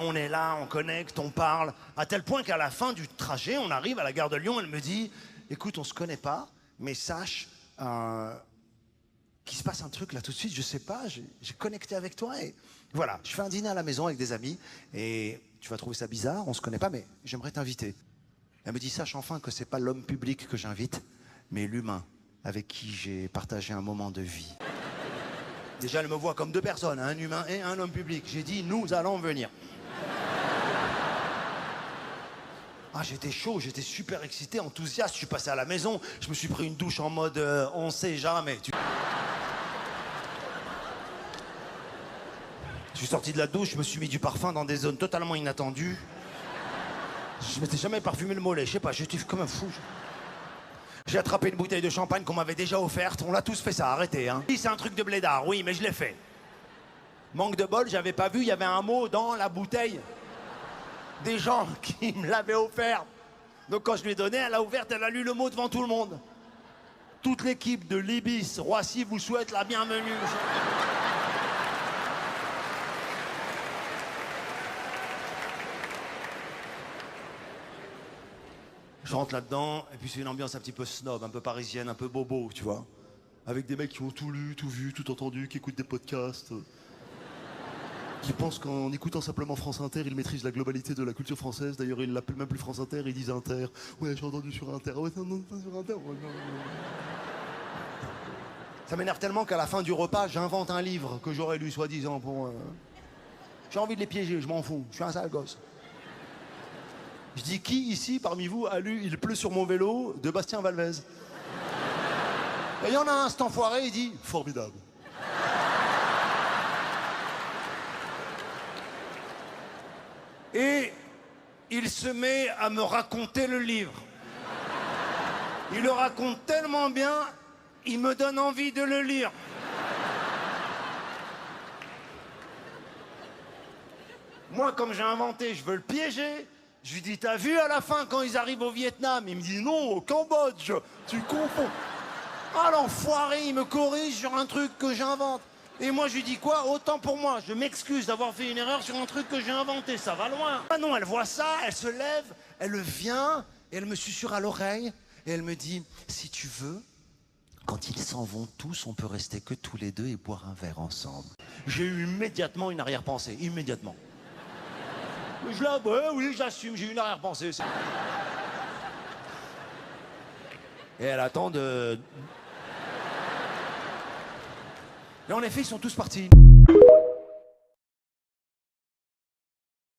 On est là, on connecte, on parle, à tel point qu'à la fin du trajet, on arrive à la gare de Lyon, elle me dit « Écoute, on se connaît pas, mais sache qu'il se passe un truc là tout de suite, je sais pas, j'ai connecté avec toi et voilà, je fais un dîner à la maison avec des amis et tu vas trouver ça bizarre, on se connaît pas, mais j'aimerais t'inviter. » Elle me dit « Sache enfin que c'est pas l'homme public que j'invite, mais l'humain avec qui j'ai partagé un moment de vie. » Déjà, elle me voit comme deux personnes, un humain et un homme public. J'ai dit « Nous allons venir. » Ah, j'étais chaud, j'étais super excité, enthousiaste. Je suis passé à la maison, je me suis pris une douche en mode on sait jamais. Je suis sorti de la douche, je me suis mis du parfum dans des zones totalement inattendues. Je m'étais jamais parfumé le mollet, je sais pas, j'étais comme un fou. J'ai attrapé une bouteille de champagne qu'on m'avait déjà offerte, on l'a tous fait ça, arrêtez hein. Oui, c'est un truc de blédard, oui, mais je l'ai fait. Manque de bol, j'avais pas vu, il y avait un mot dans la bouteille. Des gens qui me l'avaient offert. Donc quand je lui ai donné, elle a ouverte, elle a lu le mot devant tout le monde. Toute l'équipe de l'Ibis Roissy vous souhaite la bienvenue. Je rentre là-dedans, et puis c'est une ambiance un petit peu snob, un peu parisienne, un peu bobo, tu vois. Avec des mecs qui ont tout lu, tout vu, tout entendu, qui écoutent des podcasts. Qui pensent qu'en écoutant simplement France Inter, ils maîtrisent la globalité de la culture française. D'ailleurs, ils l'appellent même plus France Inter, ils disent Inter. Ouais, j'ai entendu sur Inter. Ouais, non, pas sur Inter. Ouais, non. Ça m'énerve tellement qu'à la fin du repas, j'invente un livre que j'aurais lu soi-disant pour... J'ai envie de les piéger, je m'en fous. Je suis un sale gosse. Je dis, qui ici, parmi vous, a lu Il pleut sur mon vélo de Bastien Valvez? Et il y en a un, cet enfoiré, il dit, formidable. Et il se met à me raconter le livre. Il le raconte tellement bien, il me donne envie de le lire. Moi, comme j'ai inventé, je veux le piéger. Je lui dis, t'as vu à la fin quand ils arrivent au Vietnam? Il me dit, non, au Cambodge, tu confonds. Ah, l'enfoiré, il me corrige sur un truc que j'invente. Et moi, je lui dis quoi? Autant pour moi. Je m'excuse d'avoir fait une erreur sur un truc que j'ai inventé. Ça va loin. Ah non, elle voit ça, elle se lève, elle vient, et elle me susurre à l'oreille, et elle me dit, si tu veux, quand ils s'en vont tous, on peut rester que tous les deux et boire un verre ensemble. J'ai eu immédiatement une arrière-pensée, immédiatement. Je la bois, oui, j'assume, j'ai eu une arrière-pensée. Et elle attend de... Et en effet, ils sont tous partis.